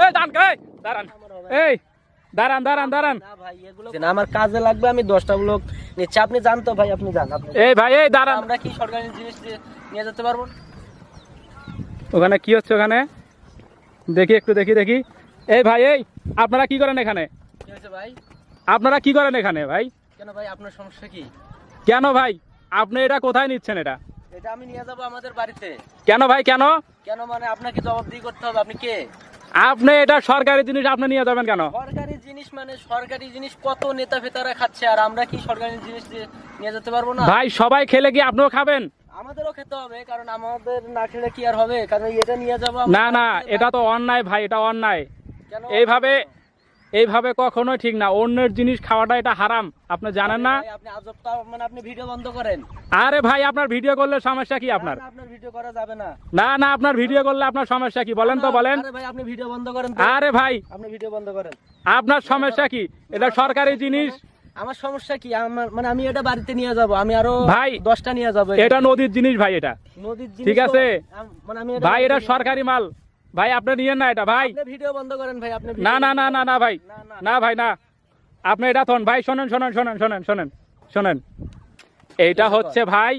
এই দাঁড়ান এই দাঁড়ান না ভাই এগুলো আমার কাজে লাগবে, আমি 10টা লোক নিচ্ছি, আপনি জান তো ভাই, আপনি জান। এই ভাই এই দাঁড়ান, আমরা কি সরকারি জিনিস নিয়ে যেতে পারবো? ওখানে কি হচ্ছে? ওখানে দেখি একটু দেখি। এই ভাই এই আপনারা কি করেন এখানে? কি হয়েছে ভাই? আপনারা কি করেন এখানে ভাই? কেন ভাই, আপনার সমস্যা কি? কেন ভাই আপনি এটা কোথায় নিচ্ছেন? এটা আমি নিয়ে যাবো আমাদের বাড়িতে। কেন ভাই কেন? কেন মানে আপনাকে জবাবদিহি করতে হবে, আপনি কে? আপনি এটা সরকারি জিনিস আপনি নিয়ে যাবেন কেন? সরকারি জিনিস মানে সরকারি জিনিস কত নেতা ফেতারা খাচ্ছে, আর আমরা কি সরকারি জিনিস নিয়ে যেতে পারবো না? ভাই সবাই খেলে কি আপনিও খাবেন? আমাদেরও খেতে হবে, কারণ আমাদের না খেলে কি আর হবে? কারণ এটা নিয়ে যাবো না এটা তো অন্যায় ভাই, এটা অন্যায়। কেন? এইভাবে কখনোই ঠিক না। অন্যের জিনিস খাওয়াটা এটা হারাম, আপনি জানেন না? আপনি আজবটা মানে আপনি ভিডিও বন্ধ করেন। আরে ভাই আপনার ভিডিও করলে সমস্যা কি? আপনার ভিডিও করা যাবে না। না আপনার ভিডিও করলে আপনার সমস্যা কি বলেন তো, বলেন। আরে ভাই আপনি ভিডিও বন্ধ করেন। আরে ভাই আপনি ভিডিও বন্ধ করেন। আপনার সমস্যা কি? এটা সরকারি জিনিস। আমার সমস্যা কি? আমার মানে আমি এটা বাড়িতে নিয়ে যাব, আমি আরো ভাই 10টা নিয়ে যাব। এটা নদীর জিনিস ভাই, এটা নদীর জিনিস, ঠিক আছে মানে আমি ভাই, এটা সরকারি মাল ভাই, আপনি নিয়েন না এটা ভাই। আপনি ভিডিও বন্ধ করেন ভাই, আপনি না ভাই, না ভাই না, আপনি এটা থন ভাই। শোনেন এইটা হচ্ছে ভাই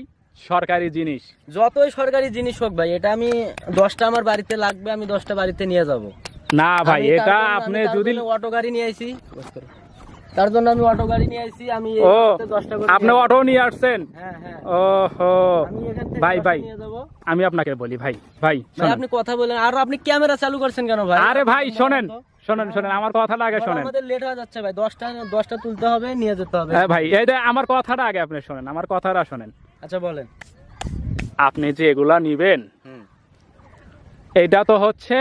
সরকারি জিনিস। যতই সরকারি জিনিস হোক ভাই, এটা আমি 10টা আমার বাড়িতে লাগবে, আমি 10টা বাড়িতে নিয়ে যাব। না ভাই এটা আপনি যদি অটো গাড়ি নিয়ে আইছি, তার জন্য আমি অটো গাড়ি নিয়ে আইছি। আমি ও আপনি অটো নিয়ে আসছেন? হ্যাঁ। ওহো আমি এখান থেকে ভাই নিয়ে যাব। আমি আপনাকে বলি ভাই আপনি কথা বলেন, আর আপনি ক্যামেরা চালু করছেন কেন ভাই? আরে ভাই শোনেন আমার কথাটা আগে শোনেন। আমাদের লেট হয়ে যাচ্ছে ভাই, 10টা তুলতে হবে, নিয়ে যেতে হবে। হ্যাঁ ভাই এই আমার কথাটা আগে আপনি শোনেন, আমার কথাটা শোনেন। আচ্ছা বলেন। আপনি যে এগুলা নিবেন, এটা তো হচ্ছে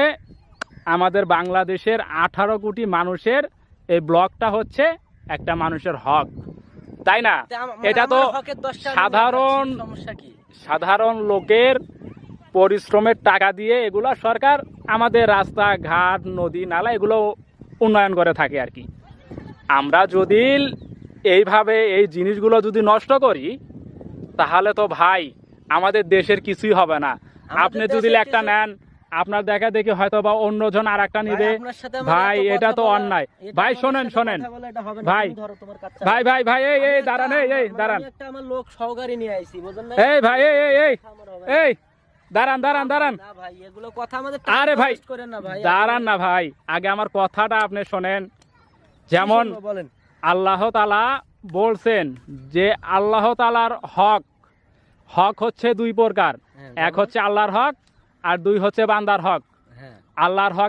আমাদের বাংলাদেশের 18 কোটি মানুষের, এই ব্লকটা হচ্ছে একটা মানুষের হক, তাই না? এটা তো সাধারণ লোকের পরিশ্রমের টাকা দিয়ে এগুলা সরকার আমাদের রাস্তাঘাট নদী নালা এগুলো উন্নয়ন করে থাকে আর কি। আমরা যদি এইভাবে এই জিনিসগুলো যদি নষ্ট করি, তাহলে তো ভাই আমাদের দেশের কিছুই হবে না। আপনি যদি একটা নেন, আপনার দেখা দেখি হয়তো বা অন্যজন আর একটা নিবে। ভাই এটা তো অন্যায় ভাই। শোনেন ভাই এই দাঁড়ান, এই দাঁড়ান, আমার লোক সহকারী নিয়ে আইছি, বুঝলেন না? এই ভাই এই দাঁড়ান। না ভাই এগুলো কথা আমাদের আরে ভাই করেন না ভাই, দাঁড়ান না ভাই, আগে আমার কথাটা আপনি শোনেন। যেমন আল্লাহ তাআলা বলছেন যে আল্লাহ তাআলার হক হচ্ছে 2 প্রকার, এক হচ্ছে আল্লাহর হক আর 2 হচ্ছে বান্দার হক। আল্লাহর হক